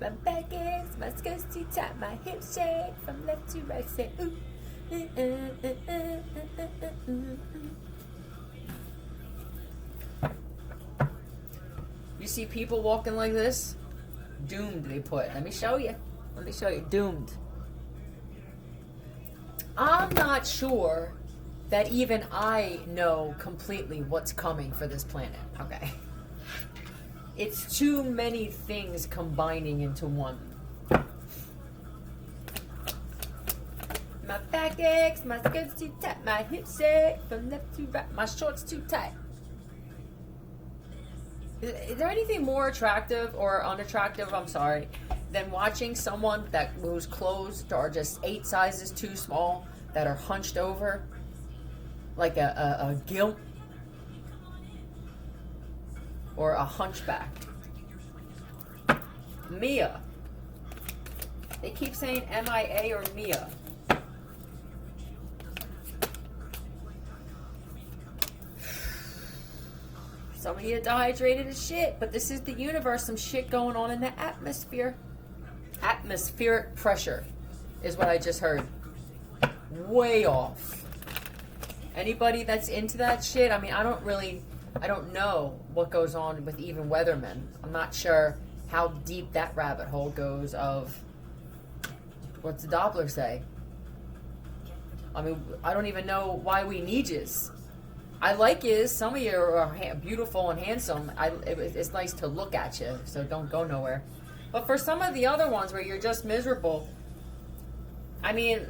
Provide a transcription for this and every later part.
My back aches, my skirt's too tight, my hips shake from left to right. Say ooh. You see people walking like this? Doomed, they put. Let me show you. Doomed. I'm not sure that even I know completely what's coming for this planet. Okay. It's too many things combining into one. My back aches, my skirt's too tight, my hips shake from left to right, my shorts too tight. Is there anything more attractive or unattractive, I'm sorry, than watching someone whose clothes are just 8 sizes too small, that are hunched over like a gimp or a hunchback? Mia. They keep saying MIA or Mia. Some of you dehydrated as shit, but this is the universe. Some shit going on in the atmosphere. Atmospheric pressure is what I just heard. Way off. Anybody that's into that shit, I mean, I don't know what goes on with even weathermen. I'm not sure how deep that rabbit hole goes of, what's the Doppler say? I mean, I don't even know why we need yous. I like yous. Some of you are beautiful and handsome. It's nice to look at you, so don't go nowhere. But for some of the other ones where you're just miserable, I mean,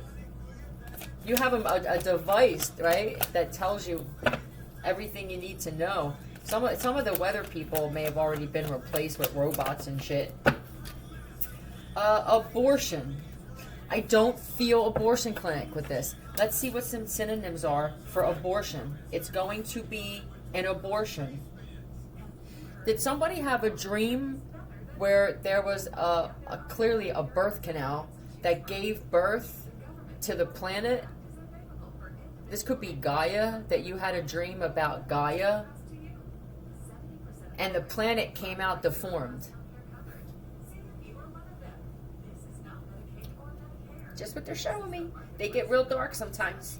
you have a device, right, that tells you everything you need to know. Some of the weather people may have already been replaced with robots and shit. Abortion. I don't feel abortion clinic with this. Let's see what some synonyms are for abortion. It's going to be an abortion. Did somebody have a dream where there was clearly a birth canal that gave birth to the planet? This could be Gaia, that you had a dream about Gaia and the planet came out deformed. Just what they're showing me. They get real dark sometimes.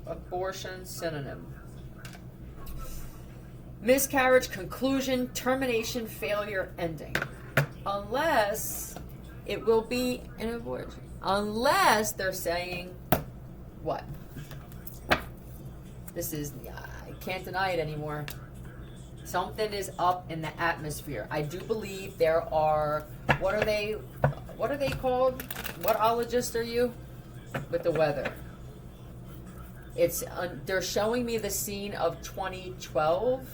Abortion synonym. Miscarriage, conclusion, termination, failure, ending. Unless it will be an abortion. Unless they're saying what? This is, I can't deny it anymore. Something is up in the atmosphere. I do believe there are, what are they called? What ologists are you? With the weather. It's, they're showing me the scene of 2012,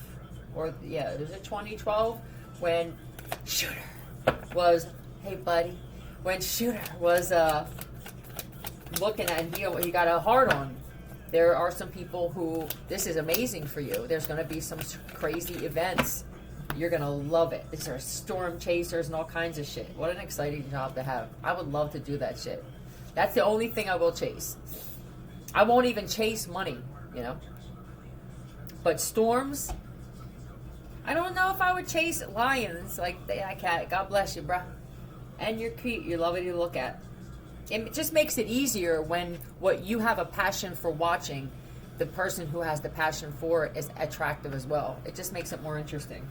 or yeah, is it 2012? When Shooter was, hey buddy, when Shooter was looking at, he got a hard on. There are some people who, this is amazing for you. There's going to be some crazy events. You're going to love it. These are storm chasers and all kinds of shit. What an exciting job to have. I would love to do that shit. That's the only thing I will chase. I won't even chase money, you know. But storms, I don't know if I would chase lions like that cat. God bless you, bruh. And you're cute. You're lovely to look at. It just makes it easier when what you have a passion for watching, the person who has the passion for it is attractive as well. It just makes it more interesting.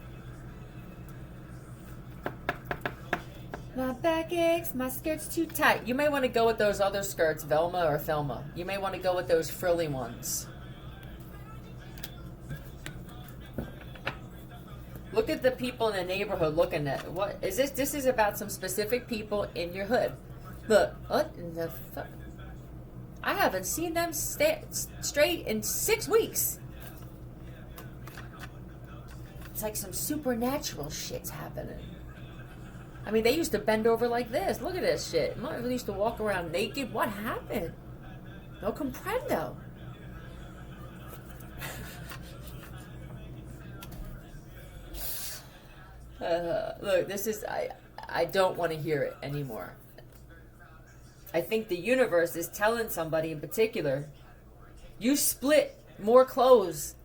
My back aches, my skirt's too tight. You may want to go with those other skirts, Velma or Thelma. You may want to go with those frilly ones. Look at the people in the neighborhood looking at, what is this? This is about some specific people in your hood. Look, what in the fuck? I haven't seen them straight in 6 weeks. It's like some supernatural shit's happening. I mean, they used to bend over like this. Look at this shit. They used to walk around naked. What happened? No comprendo. Look, this is, I don't want to hear it anymore. I think the universe is telling somebody in particular, you split more clothes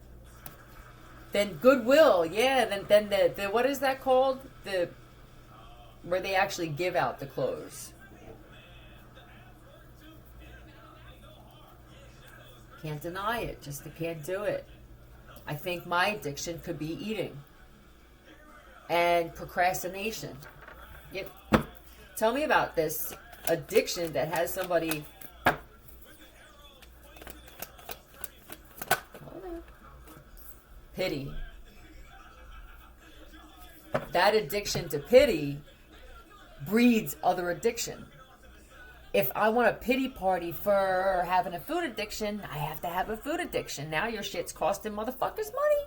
than Goodwill. Yeah, then the what is that called? Where they actually give out the clothes. Can't deny it. Just can't do it. I think my addiction could be eating and procrastination. Yep. Tell me about this addiction that has somebody. Pity. That addiction to pity breeds other addiction. If I want a pity party for having a food addiction, I have to have a food addiction. Now your shit's costing motherfuckers money.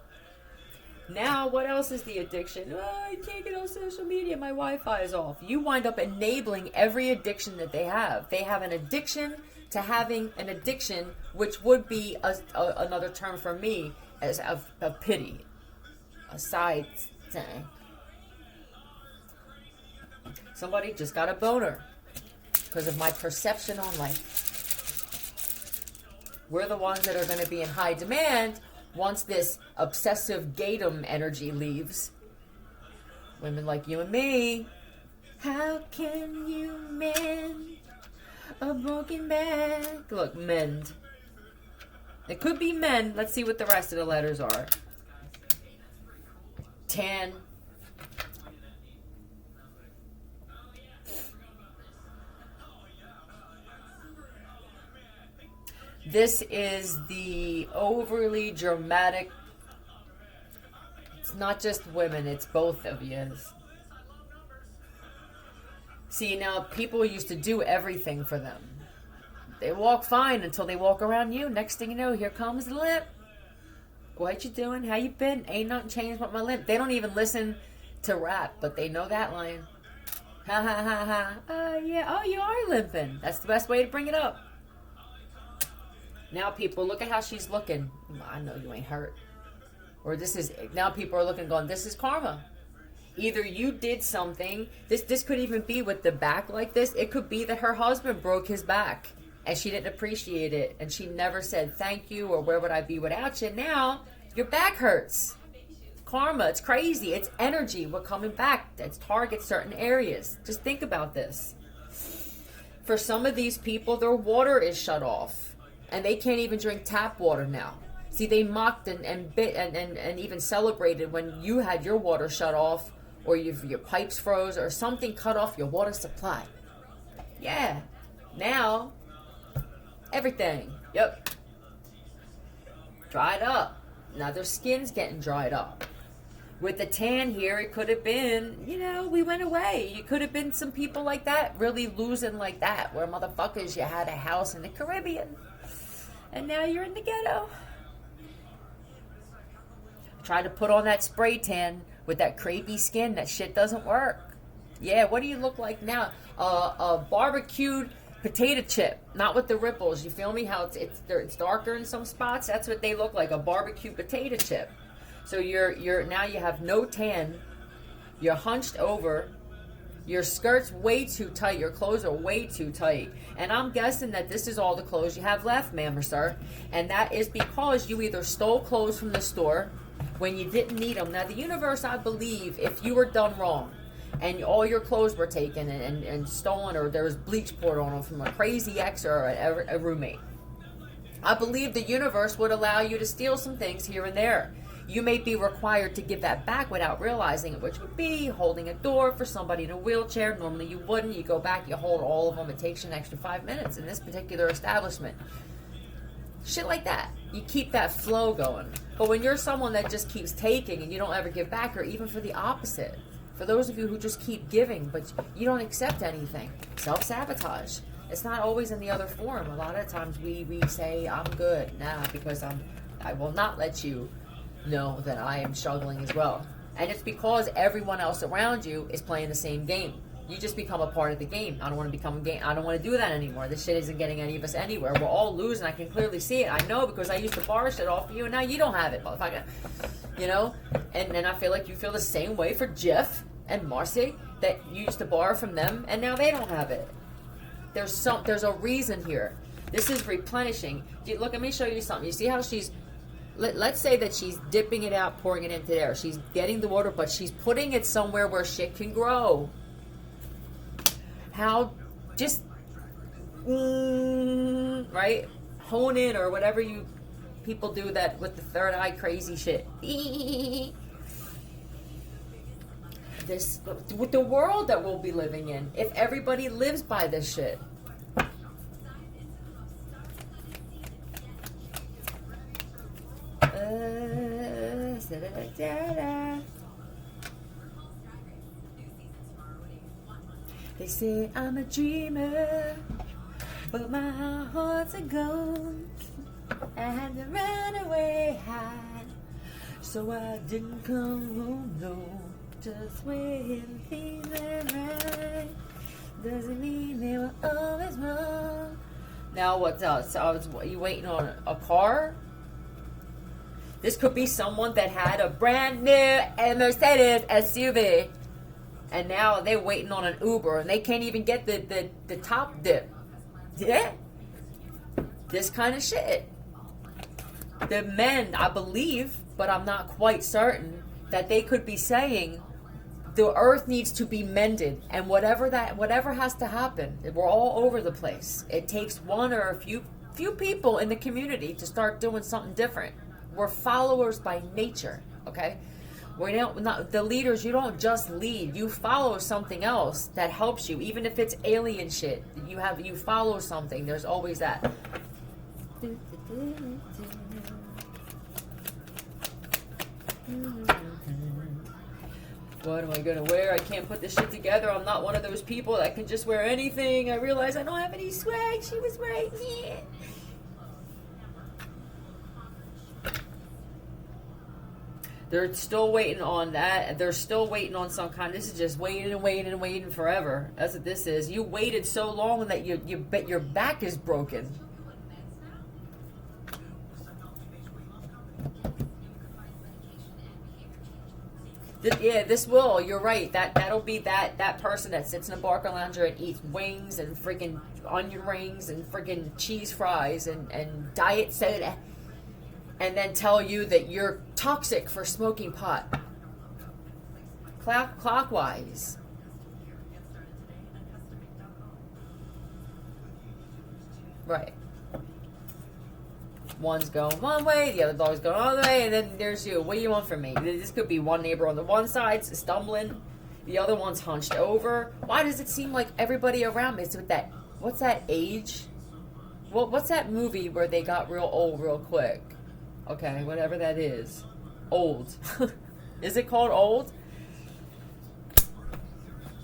Now what else is the addiction? Oh, I can't get on social media. My Wi-Fi is off. You wind up enabling every addiction that they have. They have an addiction to having an addiction, which would be another term for me as of pity. A side thing. Somebody just got a boner because of my perception on life. We're the ones that are going to be in high demand once this obsessive gatum energy leaves. Women like you and me. How can you mend a broken back? Look, mend. It could be mend. Let's see what the rest of the letters are. Tan. This is the overly dramatic. It's not just women, it's both of you. See, now people used to do everything for them. They walk fine until they walk around you. Next thing you know, here comes the limp. What you doing? How you been? Ain't nothing changed but my limp. They don't even listen to rap, but they know that line. Ha ha ha ha. Yeah. Oh, you are limping. That's the best way to bring it up. Now people, look at how she's looking. I know you ain't hurt. Or now people are looking going, this is karma. Either you did something. This could even be with the back like this. It could be that her husband broke his back and she didn't appreciate it. And she never said thank you or where would I be without you. Now your back hurts. Karma, it's crazy. It's energy. We're coming back. It targets certain areas. Just think about this. For some of these people, their water is shut off. And they can't even drink tap water now. See, they mocked and bit and even celebrated when you had your water shut off or your pipes froze or something cut off your water supply. Yeah. Now, everything. Yep. Dried up. Now their skin's getting dried up. With the tan here, it could have been, we went away. You could have been some people like that, really losing like that, where motherfuckers, you had a house in the Caribbean. And now you're in the ghetto. Try to put on that spray tan with that crepey skin. That shit doesn't work. Yeah, what do you look like now? A barbecued potato chip, not with the ripples. You feel me? How it's darker in some spots. That's what they look like. A barbecued potato chip. So you're now you have no tan. You're hunched over. Your skirt's way too tight. Your clothes are way too tight. And I'm guessing that this is all the clothes you have left, ma'am or sir. And that is because you either stole clothes from the store when you didn't need them. Now, the universe, I believe, if you were done wrong and all your clothes were taken and stolen or there was bleach poured on them from a crazy ex or a roommate, I believe the universe would allow you to steal some things here and there. You may be required to give that back without realizing it, which would be holding a door for somebody in a wheelchair. Normally you wouldn't. You go back, you hold all of them. It takes you an extra 5 minutes in this particular establishment. Shit like that. You keep that flow going. But when you're someone that just keeps taking and you don't ever give back, or even for the opposite, for those of you who just keep giving but you don't accept anything, self-sabotage. It's not always in the other form. A lot of times we say, I'm good. Nah, because I will not let you know that I am struggling as well. And it's because everyone else around you is playing the same game. You just become a part of the game. I don't want to become a game. I don't want to do that anymore. This shit isn't getting any of us anywhere. We're all losing. I can clearly see it. I know because I used to borrow shit off of you and now you don't have it, motherfucker. And then I feel like you feel the same way for Jeff and Marcy, that you used to borrow from them and now they don't have it. There's a reason here. This is replenishing. Look, let me show you something. You see how she's let's say that she's dipping it out, pouring it into there. She's getting the water, but she's putting it somewhere where shit can grow. How, just, right? Hone in, or whatever you people do that with the third eye crazy shit. This, with the world that we'll be living in, if everybody lives by this shit. They say I'm a dreamer, but my heart's a gold. I had to run away hide, so I didn't come home, no. Just when things went right, doesn't mean they were always wrong. Now what's else? Are you waiting on a car? This could be someone that had a brand new Mercedes SUV, and now they're waiting on an Uber, and they can't even get the top dip. Yeah, this kind of shit. The men, I believe, but I'm not quite certain, that they could be saying the earth needs to be mended, and whatever has to happen. We're all over the place. It takes one or a few people in the community to start doing something different. We're followers by nature, okay? We're not the leaders. You don't just lead. You follow something else that helps you, even if it's alien shit. You follow something. There's always that. What am I gonna wear? I can't put this shit together. I'm not one of those people that can just wear anything. I realize I don't have any swag. She was right here. They're still waiting on that. They're still waiting on some kind. This is just waiting and waiting and waiting forever. That's what this is. You waited so long that your back is broken. This will. You're right. That'll be that person that sits in a barca lounger and eats wings and freaking onion rings and freaking cheese fries and diet soda, and then tell you that you're toxic for smoking pot. Clockwise. Right. One's going one way, the other dog's going the other way, and then there's you. What do you want from me? This could be one neighbor on the one side stumbling, the other one's hunched over. Why does it seem like everybody around me is with that, what's that age? What's that movie where they got real old real quick? Okay, whatever that is. Old. Is it called Old?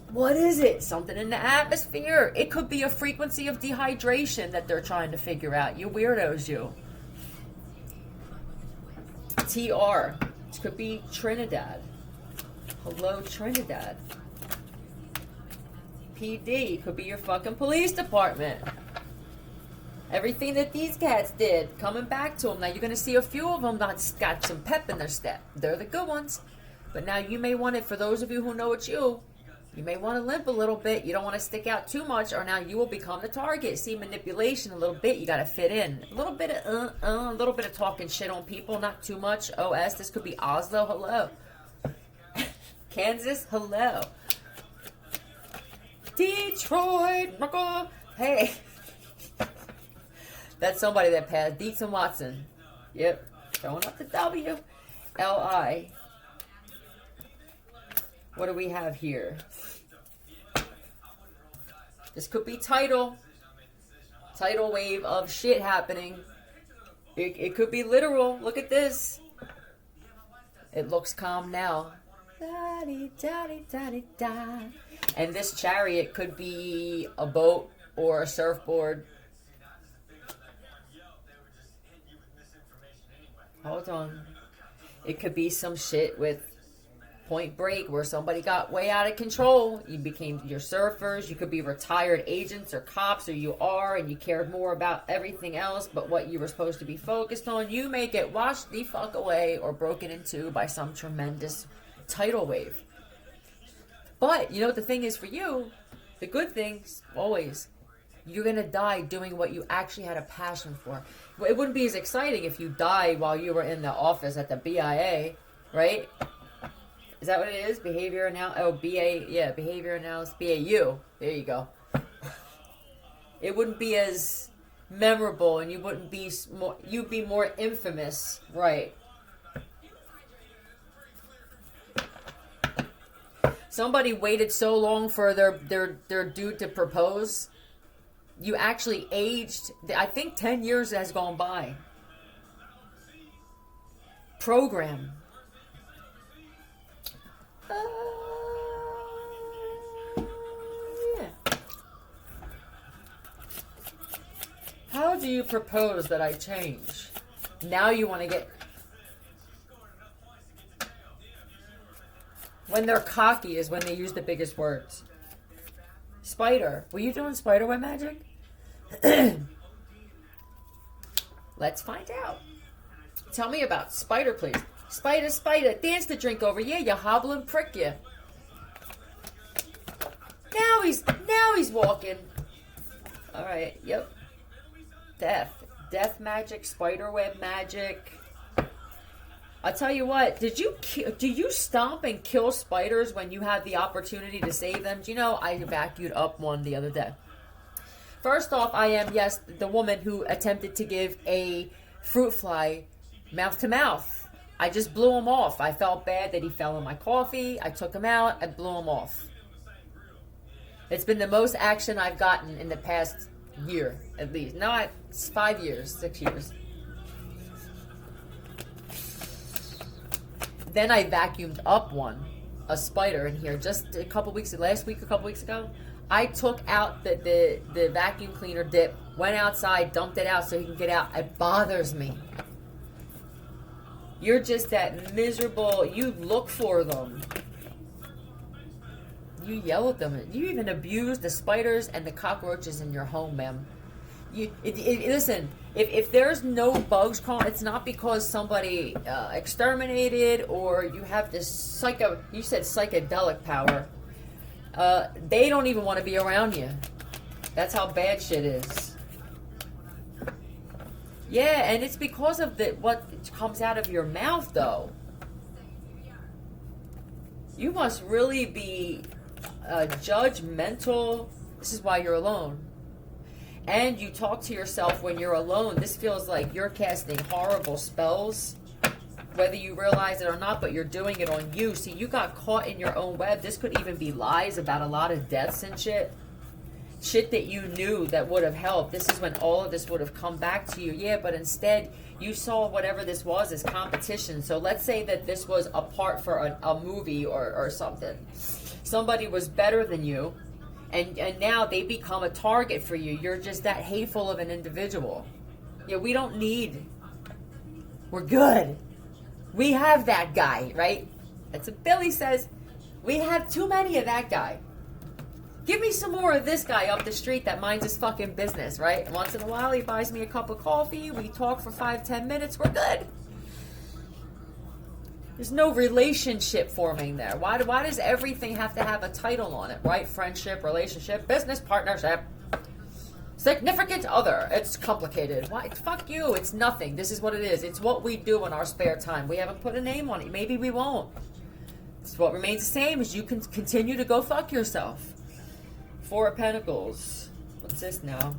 What is it? Something in the atmosphere. It could be a frequency of dehydration that they're trying to figure out. You weirdos, you. TR. This could be Trinidad. Hello, Trinidad. PD. Could be your fucking police department. Everything that these cats did, coming back to them. Now, you're going to see a few of them that's got some pep in their step. They're the good ones. But now you may want it, for those of you who know it's you may want to limp a little bit. You don't want to stick out too much, or now you will become the target. See, manipulation a little bit. You got to fit in. A little bit of talking shit on people, not too much. OS, this could be Oslo, hello. Kansas, hello. Detroit, hey. That's somebody that passed. Dietz and Watson. Yep. Showing up the W. L-I. What do we have here? This could be tidal wave of shit happening. It could be literal. Look at this. It looks calm now. And this chariot could be a boat or a surfboard. Hold on. It could be some shit with Point Break, where somebody got way out of control. You became your surfers. You could be retired agents or cops, or you are, and you cared more about everything else but what you were supposed to be focused on. You may get washed the fuck away or broken into by some tremendous tidal wave. But you know what the thing is for you? The good things always you're going to die doing what you actually had a passion for. It wouldn't be as exciting if you died while you were in the office at the BIA, right? Is that what it is? Behavior analysis. Oh, behavior analysis. BAU. There you go. It wouldn't be as memorable, and you wouldn't be more. You'd be more infamous, right? Somebody waited so long for their dude to propose. You actually aged. I think 10 years has gone by. Program. Yeah. How do you propose that I change? Now you want to get... When they're cocky is when they use the biggest words. Spider. Were you doing spiderweb magic? Let's find out. Tell me about spider, please. Spider, spider, dance the drink over. Yeah, you hobble and prick you. Now he's walking. All right. Yep. Death magic, spiderweb magic. I'll tell you what. Do you stomp and kill spiders when you have the opportunity to save them? Do you know I vacuumed up one the other day? First off, I am, yes, the woman who attempted to give a fruit fly mouth to mouth. I just blew him off. I felt bad that he fell in my coffee. I took him out. I blew him off. It's been the most action I've gotten in the past year, at least. No, it's 5 years, 6 years. Then I vacuumed up a spider in here just a couple weeks ago. I took out the vacuum cleaner dip, went outside, dumped it out so he can get out. It bothers me. You're just that miserable. You look for them. You yell at them. You even abuse the spiders and the cockroaches in your home, ma'am. Listen, if there's no bugs crawling, it's not because somebody exterminated or you have this you said psychedelic power. They don't even want to be around you. That's how bad shit is. Yeah, and it's because of what comes out of your mouth, though. You must really be judgmental. This is why you're alone. And you talk to yourself when you're alone. This feels like you're casting horrible spells, whether you realize it or not, but you're doing it on you. See, you got caught in your own web. This could even be lies about a lot of deaths and shit. Shit that you knew that would have helped. This is when all of this would have come back to you. Yeah, but instead, you saw whatever this was as competition. So let's say that this was a part for a movie or something. Somebody was better than you, and now they become a target for you. You're just that hateful of an individual. Yeah, we don't need... We're good. We have that guy, right? That's what Billy says. We have too many of that guy. Give me some more of this guy up the street that minds his fucking business, right? Once in a while, he buys me a cup of coffee. We talk for 5-10 minutes. We're good. There's no relationship forming there. Why does everything have to have a title on it, right? Friendship, relationship, business partnership, significant other. It's complicated. Why? Fuck you. It's nothing. This is what it is. It's what we do in our spare time. We haven't put a name on it. Maybe we won't. It's what remains the same is you can continue to go fuck yourself. 4 of Pentacles. What's this now?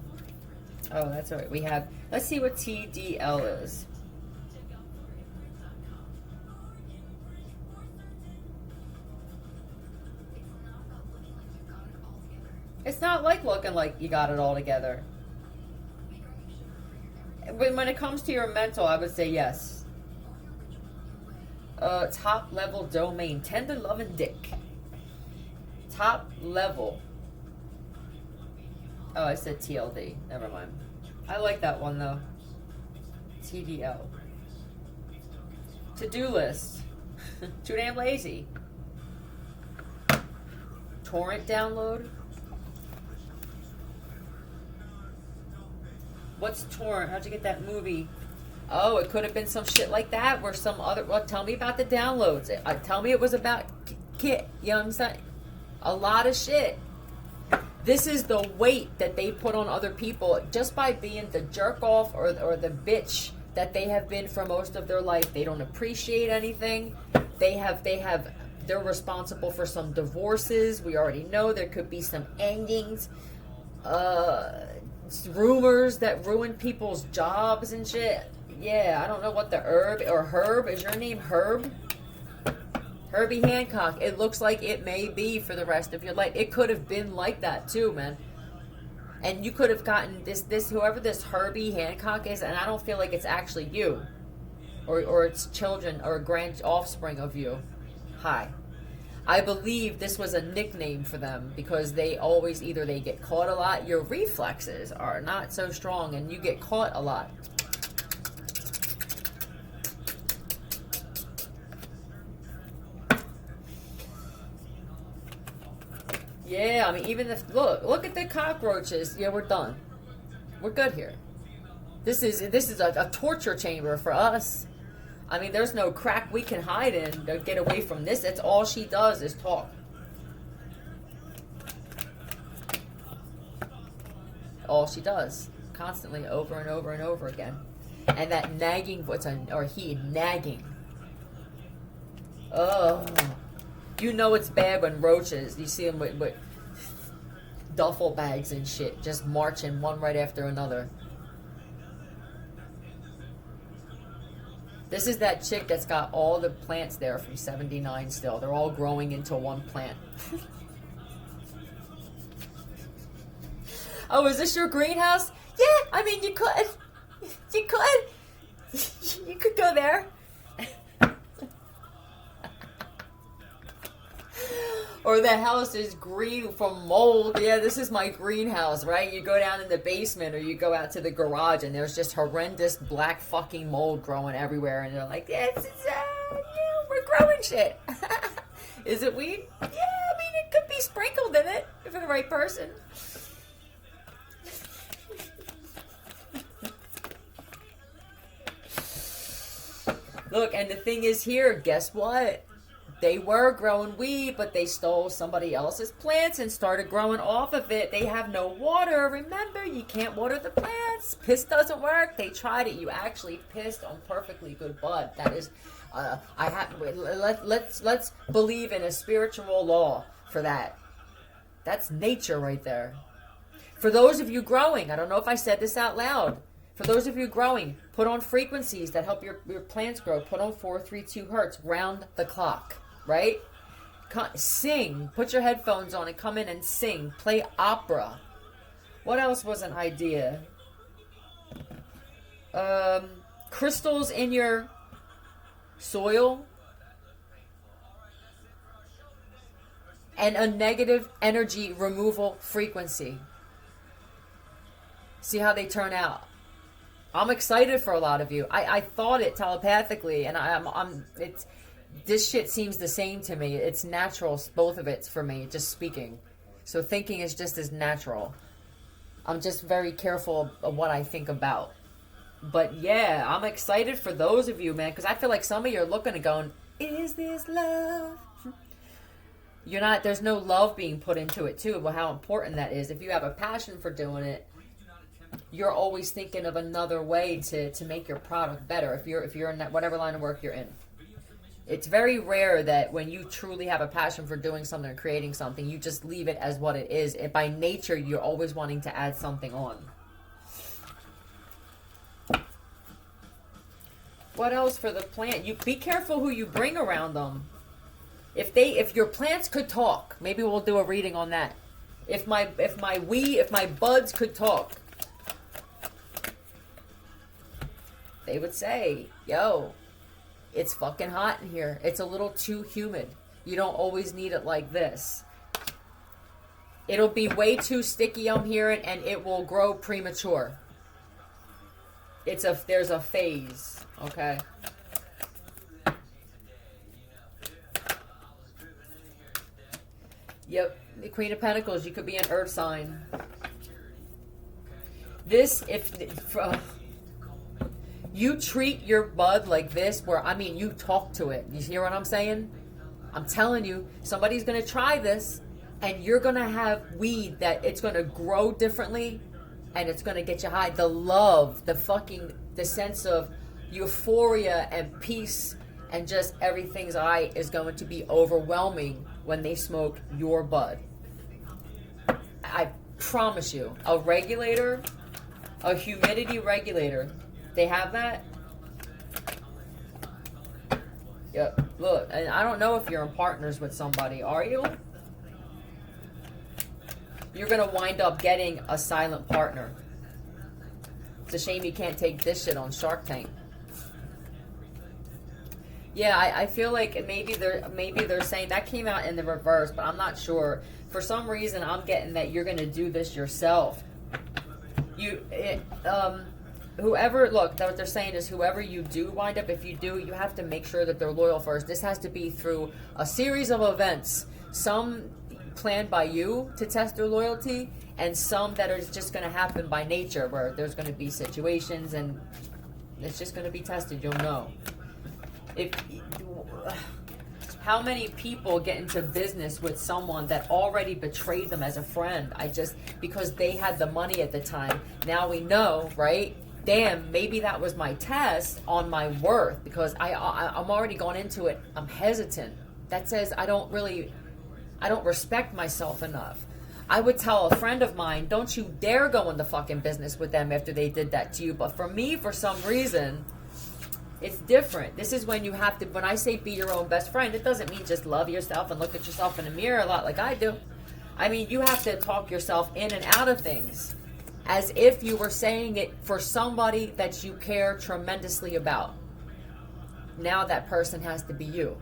Oh, that's all right. We have... Let's see what TDL is. It's not like looking like you got it all together. When it comes to your mental, I would say yes. Top level domain. Tender loving dick. Top level. Oh, I said TLD. Never mind. I like that one, though. TDL. To-do list. Too damn lazy. Torrent download. What's torrent? How'd you get that movie? Oh, it could have been some shit like that where some other... Well, tell me about the downloads. Tell me it was about Kit. You know what I'm saying? A lot of shit. This is the weight that they put on other people just by being the jerk off or the bitch that they have been for most of their life. They don't appreciate anything. They're responsible for some divorces. We already know there could be some endings. Rumors that ruin people's jobs and shit. Yeah, I don't know what the Herb. Is your name Herb? Herbie Hancock. It looks like it may be for the rest of your life. It could have been like that too, man. And you could have gotten this whoever this Herbie Hancock is, and I don't feel like it's actually you. Or it's children or grand offspring of you. Hi. I believe this was a nickname for them because they always either they get caught a lot, your reflexes are not so strong and you get caught a lot. Yeah, I mean, even if look at the cockroaches. Yeah, we're done. We're good here. This is a torture chamber for us. I mean, there's no crack we can hide in to get away from this. That's all she does is talk. All she does, constantly, over and over and over again. And that nagging, nagging. Oh. You know it's bad when roaches, you see them with duffel bags and shit, just marching one right after another. This is that chick that's got all the plants there from 79 still. They're all growing into one plant. Oh, is this your greenhouse? Yeah, I mean, you could. You could go there. Or the house is green from mold. Yeah, this is my greenhouse, right? You go down in the basement or you go out to the garage and there's just horrendous black fucking mold growing everywhere. And they're like, yeah, we're growing shit. Is it weed? Yeah, I mean, it could be sprinkled in it for the right person. Look, and the thing is here, guess what? They were growing weed, but they stole somebody else's plants and started growing off of it. They have no water. Remember, you can't water the plants. Piss doesn't work. They tried it. You actually pissed on perfectly good bud. That is, let's believe in a spiritual law for that. That's nature right there. For those of you growing, I don't know if I said this out loud. For those of you growing, put on frequencies that help your plants grow. Put on 432 hertz round the clock. Right? Sing. Put your headphones on and come in and sing. Play opera. What else was an idea? Crystals in your soil. And a negative energy removal frequency. See how they turn out. I'm excited for a lot of you. I thought it telepathically, and this shit seems the same to me. It's natural, both of it's for me, just speaking. So thinking is just as natural. I'm just very careful of what I think about. But yeah, I'm excited for those of you, man, because I feel like some of you are looking and going, is this love? You're not, there's no love being put into it too, but how important that is. If you have a passion for doing it, you're always thinking of another way to make your product better. If you're in that whatever line of work you're in. It's very rare that when you truly have a passion for doing something or creating something, you just leave it as what it is. By nature, you're always wanting to add something on. What else for the plant? You be careful who you bring around them. If your plants could talk, maybe we'll do a reading on that. If my buds could talk, they would say, yo, it's fucking hot in here. It's a little too humid. You don't always need it like this. It'll be way too sticky, I'm hearing, and it will grow premature. There's a phase, okay? Yep, the Queen of Pentacles, you could be an earth sign. You treat your bud like this, you talk to it. You hear what I'm saying? I'm telling you, somebody's going to try this. And you're going to have weed that it's going to grow differently and it's going to get you high. The love, the sense of euphoria and peace and just everything's is going to be overwhelming when they smoke your bud. I promise you. A regulator, a humidity regulator, they have that? Yep. Look, and I don't know if you're in partners with somebody. Are you? You're going to wind up getting a silent partner. It's a shame you can't take this shit on Shark Tank. Yeah, I feel like maybe they're saying that came out in the reverse, but I'm not sure. For some reason, I'm getting that you're going to do this yourself. Whoever, look, what they're saying is whoever you do wind up, if you do, you have to make sure that they're loyal first. This has to be through a series of events. Some planned by you to test their loyalty, and some that are just going to happen by nature, where there's going to be situations and it's just going to be tested. You'll know. How many people get into business with someone that already betrayed them as a friend? Because they had the money at the time. Now we know, right? Damn, maybe that was my test on my worth, because I'm already gone into it. I'm hesitant. That says I don't respect myself enough. I would tell a friend of mine, don't you dare go into fucking business with them after they did that to you. But for me, for some reason, it's different. This is when you have to, when I say be your own best friend, it doesn't mean just love yourself and look at yourself in the mirror a lot like I do. I mean, you have to talk yourself in and out of things as if you were saying it for somebody that you care tremendously about. Now that person has to be you.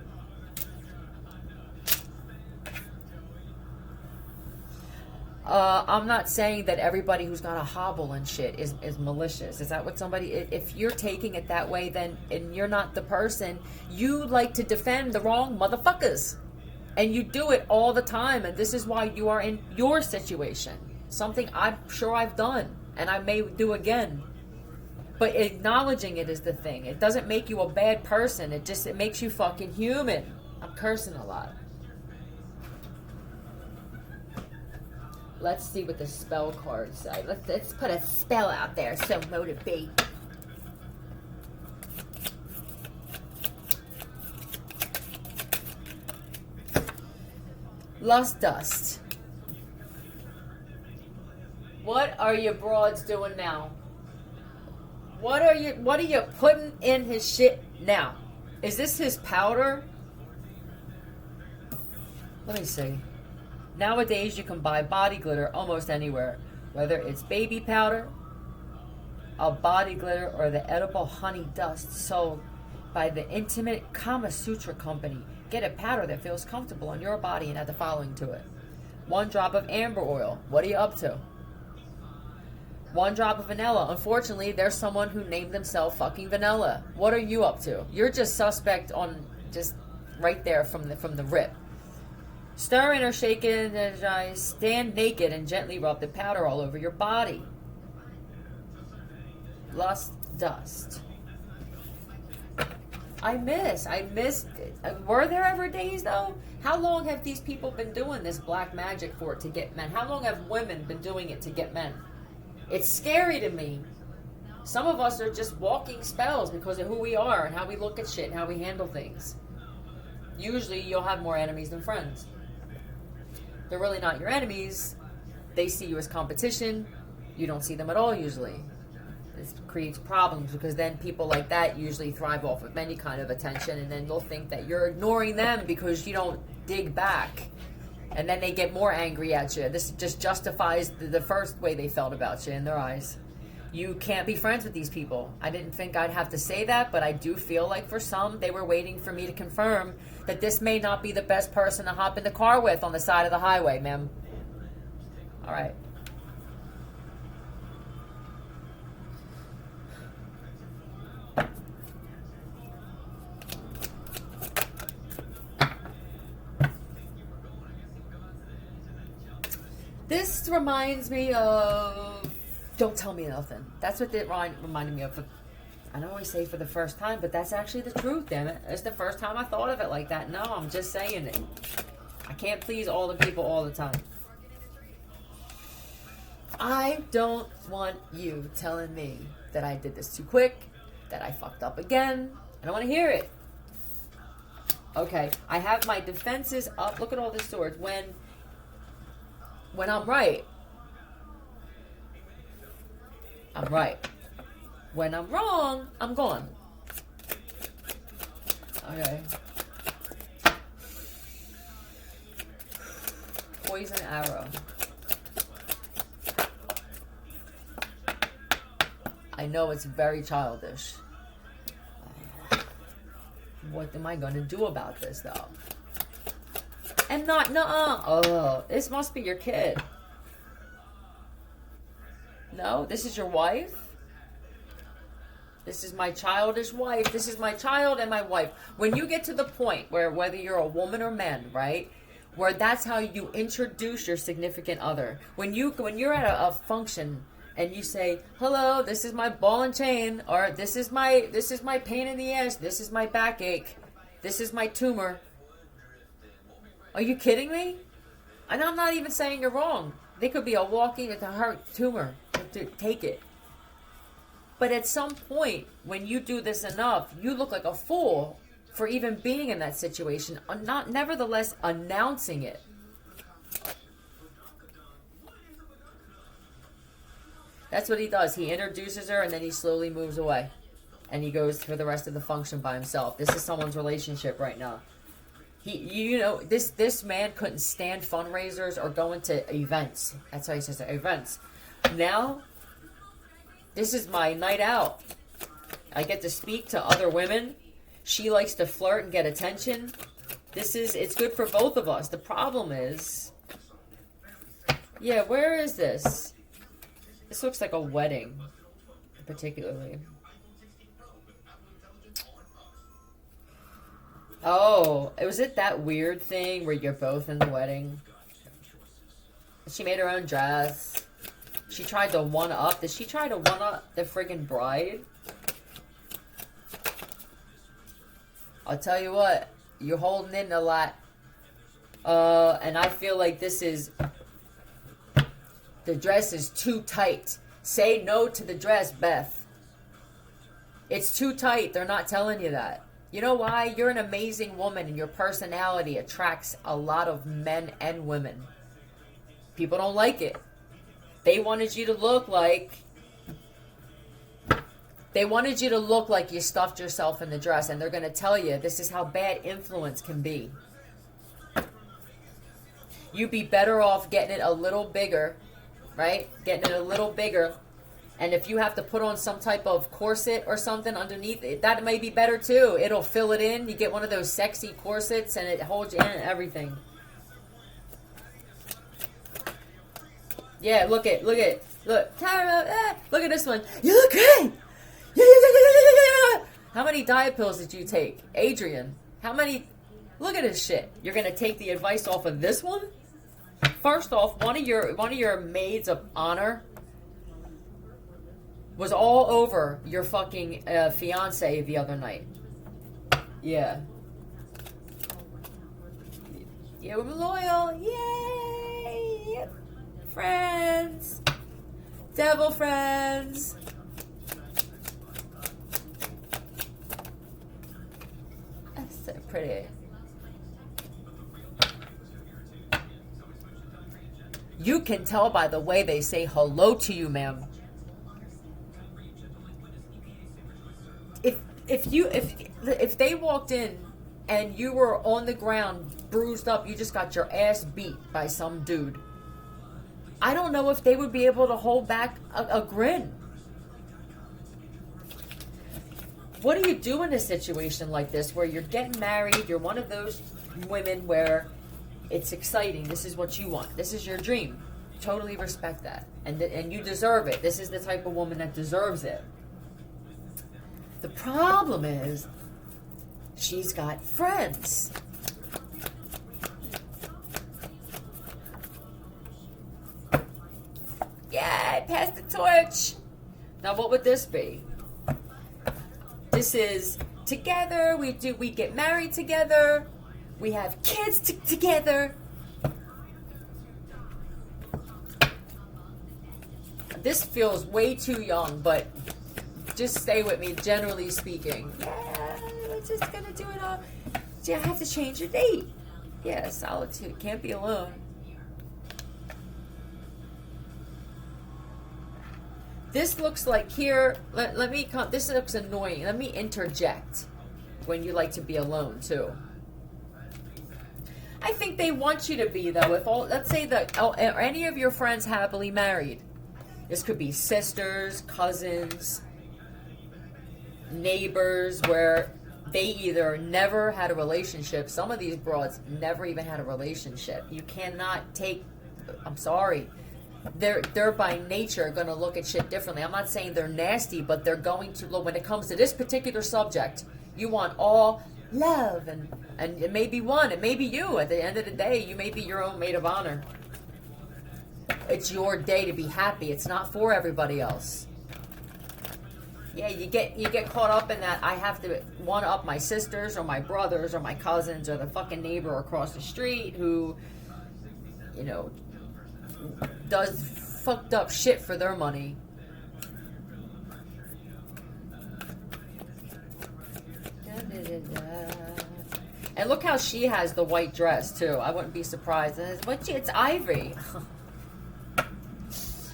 I'm not saying that everybody who's got a hobble and shit is malicious. Is that what somebody... If you're taking it that way, then and you're not the person, you like to defend the wrong motherfuckers. And you do it all the time. And this is why you are in your situation. Something I'm sure I've done. And I may do again. But acknowledging it is the thing. It doesn't make you a bad person. It makes you fucking human. I'm cursing a lot. Let's see what the spell cards say. Let's put a spell out there. So motivate. Lust dust. What are you broads doing now? What are you putting in his shit now? Is this his powder? Let me see. Nowadays, you can buy body glitter almost anywhere, whether it's baby powder, a body glitter, or the edible honey dust sold by the Intimate Kama Sutra Company. Get a powder that feels comfortable on your body and add the following to it. 1 drop of amber oil. What are you up to? 1 drop of vanilla. Unfortunately, there's someone who named themselves fucking vanilla. What are you up to? You're just suspect on just right there from the rip. Stir in or shake it, energize. Stand naked and gently rub the powder all over your body. Lust dust. I missed. Were there ever days though? How long have these people been doing this black magic for it to get men? How long have women been doing it to get men? It's scary to me. Some of us are just walking spells because of who we are and how we look at shit and how we handle things. Usually you'll have more enemies than friends. They're really not your enemies. They see you as competition. You don't see them at all usually. This creates problems because then people like that usually thrive off of any kind of attention, and then they'll think that you're ignoring them because you don't dig back. And then they get more angry at you. This just justifies the first way they felt about you in their eyes. You can't be friends with these people. I didn't think I'd have to say that, but I do feel like for some, they were waiting for me to confirm that this may not be the best person to hop in the car with on the side of the highway, ma'am. All right. This reminds me of Don't Tell Me Nothing. That's what it reminded me of. I don't always say for the first time, but that's actually the truth, damn it. It's the first time I thought of it like that. No, I'm just saying it. I can't please all the people all the time. I don't want you telling me that I did this too quick, that I fucked up again. I don't want to hear it. Okay, I have my defenses up. Look at all the swords. When I'm right, I'm right. When I'm wrong, I'm gone. Okay. Poison arrow. I know it's very childish. What am I going to do about this, though? And not, nuh-uh. Oh, this must be your kid. No, this is your wife? This is my childish wife. This is my child and my wife. When you get to the point where, whether you're a woman or man, right? Where that's how you introduce your significant other. When you're at a function and you say, hello, this is my ball and chain, or this is my pain in the ass, this is my backache, this is my tumor. Are you kidding me? And I'm not even saying you're wrong. They could be a walking at the heart tumor. Take it. But at some point, when you do this enough, you look like a fool for even being in that situation, not nevertheless announcing it. That's what he does. He introduces her and then he slowly moves away. And he goes for the rest of the function by himself. This is someone's relationship right now. This man couldn't stand fundraisers or going to events. That's how he says it, events. Now, this is my night out. I get to speak to other women. She likes to flirt and get attention. It's good for both of us. The problem is, yeah, where is this? This looks like a wedding, particularly. Oh, was it that weird thing where you're both in the wedding? She made her own dress. She tried to one-up. Did she try to one-up the friggin' bride? I'll tell you what, you're holding in a lot. And I feel like the dress is too tight. Say no to the dress, Beth. It's too tight. They're not telling you that. You know why? You're an amazing woman and your personality attracts a lot of men and women. People don't like it. They wanted you to look like you stuffed yourself in the dress, and they're going to tell you this is how bad influence can be. You'd be better off getting it a little bigger, right? Getting it a little bigger. And if you have to put on some type of corset or something underneath it, that may be better too. It'll fill it in. You get one of those sexy corsets and it holds you in and everything. Yeah, look, Tara, look at this one. You look great. How many diet pills did you take? Adrian, how many? Look at this shit. You're going to take the advice off of this one? First off, one of your maids of honor was all over your fucking fiance the other night. Yeah. Yeah, we're loyal. Yay! Friends. Devil friends. That's so pretty. You can tell by the way they say hello to you, ma'am. If they walked in and you were on the ground, bruised up, you just got your ass beat by some dude, I don't know if they would be able to hold back a grin. What do you do in a situation like this where you're getting married, you're one of those women where it's exciting, this is what you want, this is your dream. Totally respect that. And you deserve it. This is the type of woman that deserves it. The problem is, she's got friends. Yeah, pass the torch. Now, what would this be? This is together. We get married together. We have kids together. this feels way too young, but just stay with me, generally speaking. Yeah, we're just gonna do it all. You have to change your date. Yeah, solitude. Can't be alone. This looks like here, let me come, this looks annoying. Let me interject when you like to be alone too. I think they want you to be though. If all, let's say that are any of your friends happily married. This could be sisters, cousins, neighbors, where they either never had a relationship. Some of these broads never even had a relationship. You cannot take, I'm sorry, they're by nature going to look at shit differently. I'm not saying they're nasty, but they're going to look, when it comes to this particular subject, you want all love, and it may be one, it may be you. At the end of the day, you may be your own maid of honor. It's your day to be happy. It's not for everybody else. Yeah, you get caught up in that. I have to one up my sisters or my brothers or my cousins or the fucking neighbor across the street who, you know, does fucked up shit for their money. And look how she has the white dress too. I wouldn't be surprised. It's ivory.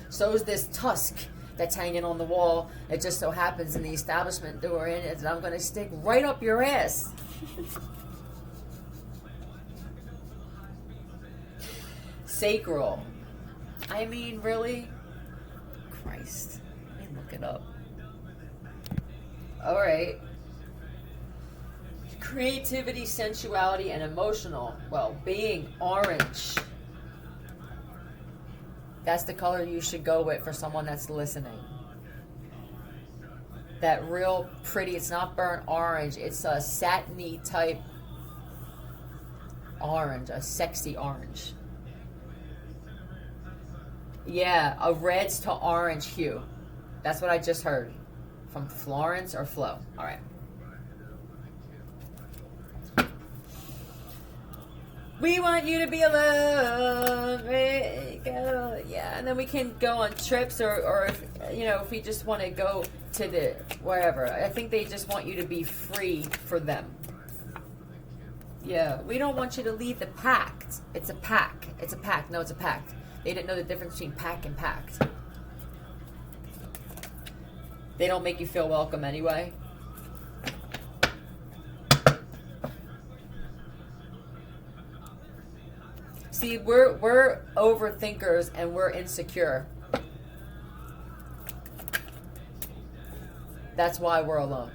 So is this tusk that's hanging on the wall. It just so happens in the establishment that we're in, and I'm going to stick right up your ass. Sacral. I mean, really? Christ. Let me look it up. Alright. Creativity, sensuality, and emotional well-being. Orange. That's the color you should go with for someone that's listening. That real pretty, it's not burnt orange, it's a satiny type orange, a sexy orange. Yeah, a reds to orange hue. That's what I just heard. From Florence or Flo. Alright. We want you to be alone. Yeah, and then we can go on trips or if, you know, if we just want to go to the wherever. I think they just want you to be free for them. Yeah, we don't want you to leave the pact. It's a pack. It's a pact. No, it's a pact. They didn't know the difference between pack and pact. They don't make you feel welcome anyway. See, we're overthinkers and we're insecure. That's why we're alone.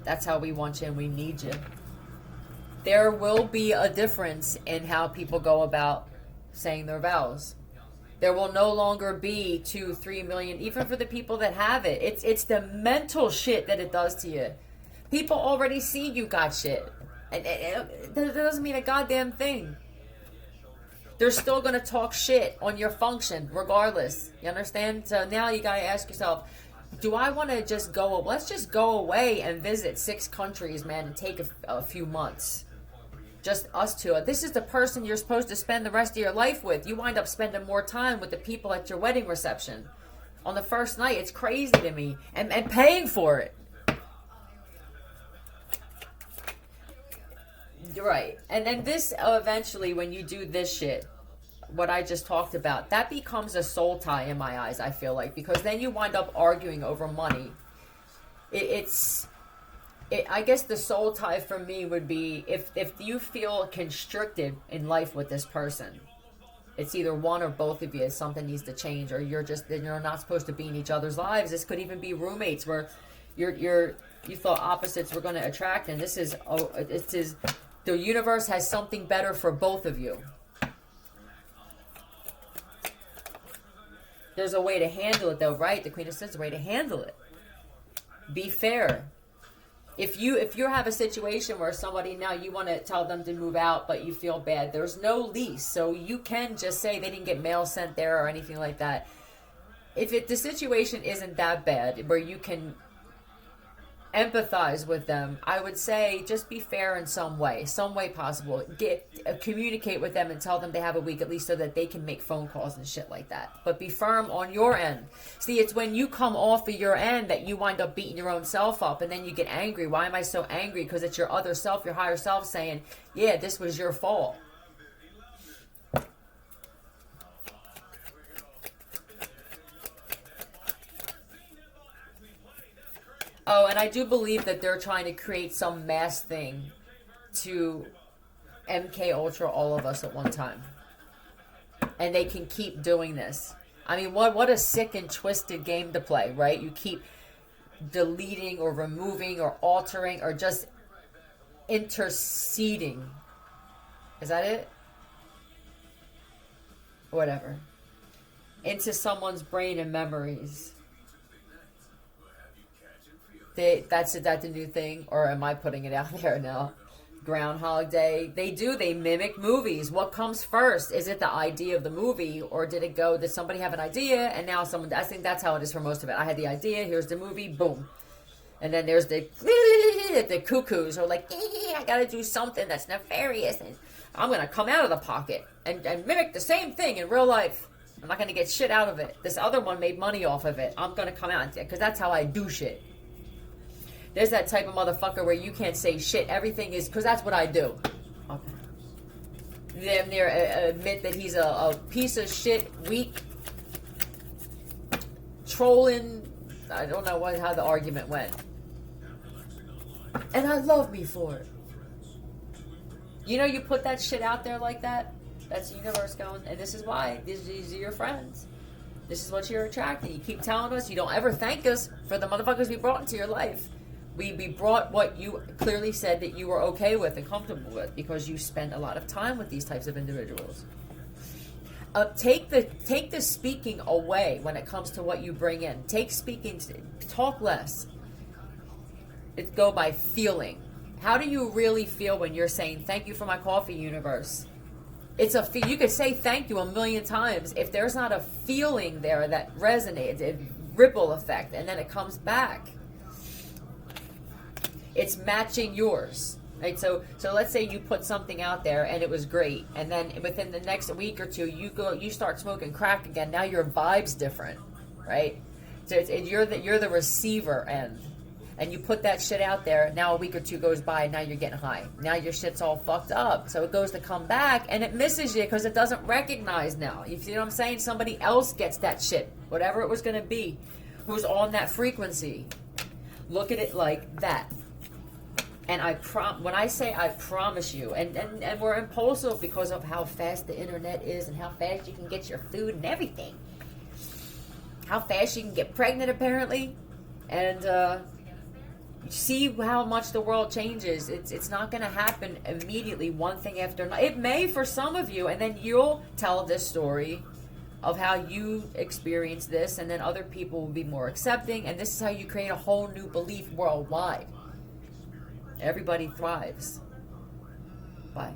That's how we want you and we need you. There will be a difference in how people go about saying their vows. There will no longer be 2-3 million, even for the people that have it. It's the mental shit that it does to you. People already see you got shit. And that doesn't mean a goddamn thing. They're still going to talk shit on your function regardless. You understand? So now you got to ask yourself, do I want to just go, let's just go away and visit 6 countries, man, and take a few months. Just us two. This is the person you're supposed to spend the rest of your life with. You wind up spending more time with the people at your wedding reception. On the first night, it's crazy to me. And paying for it. Right. And then this, eventually, when you do this shit, what I just talked about, that becomes a soul tie in my eyes, I feel like. Because then you wind up arguing over money. I guess the soul tie for me would be if you feel constricted in life with this person. It's either one or both of you. Something needs to change, or you're not supposed to be in each other's lives. This could even be roommates where you thought opposites were going to attract, and this is the universe has something better for both of you. There's a way to handle it, though, right? The Queen of Swords, a way to handle it. Be fair. If you have a situation where somebody, now you want to tell them to move out, but you feel bad, there's no lease, so you can just say they didn't get mail sent there or anything like that. If the situation isn't that bad, where you can empathize with them, I would say just be fair in some way possible. Communicate with them and tell them they have a week at least so that they can make phone calls and shit like that. But be firm on your end. See, it's when you come off of your end that you wind up beating your own self up, and then you get angry. Why am I so angry? Because it's your other self, your higher self saying, yeah, this was your fault. Oh, and I do believe that they're trying to create some mass thing to MK Ultra all of us at one time. And they can keep doing this. I mean, what a sick and twisted game to play, right? You keep deleting or removing or altering or just interceding. Is that it? Whatever. Into someone's brain and memories. That's the new thing, or am I putting it out there now? Groundhog Day. They mimic movies. What comes first? Is it the idea of the movie, or did somebody have an idea and now I think that's how it is for most of it. I had the idea, here's the movie, boom. And then there's the cuckoos who are like, I gotta do something that's nefarious and I'm gonna come out of the pocket and mimic the same thing in real life. I'm not gonna get shit out of it. This other one made money off of it. I'm gonna come out because that's how I do shit. There's that type of motherfucker where you can't say shit. Everything is, because that's what I do. Okay. Then they admit that he's a piece of shit, weak, trolling. I don't know how the argument went. And I love me for it. You know, you put that shit out there like that. That's the universe going, and this is why. These are your friends. This is what you're attracting. You keep telling us. You don't ever thank us for the motherfuckers we brought into your life. We brought what you clearly said that you were okay with and comfortable with because you spend a lot of time with these types of individuals. Take the speaking away when it comes to what you bring in. Take speaking, talk less. It go by feeling. How do you really feel when you're saying thank you for my coffee, universe? It's you could say thank you a million times. If there's not a feeling there that resonates, a ripple effect, and then it comes back. It's matching yours, right? So let's say you put something out there and it was great, and then within the next week or two, you start smoking crack again. Now your vibe's different, right? So you're the receiver end, and you put that shit out there. Now a week or two goes by, and now you're getting high. Now your shit's all fucked up. So it goes to come back, and it misses you because it doesn't recognize now. You see what I'm saying? Somebody else gets that shit, whatever it was going to be, who's on that frequency. Look at it like that. And when I say I promise you, and we're impulsive because of how fast the internet is and how fast you can get your food and everything. How fast you can get pregnant, apparently. And see how much the world changes. It's not going to happen immediately, one thing after another. It may for some of you, and then you'll tell this story of how you experience this, and then other people will be more accepting, and this is how you create a whole new belief worldwide. Everybody thrives. Bye.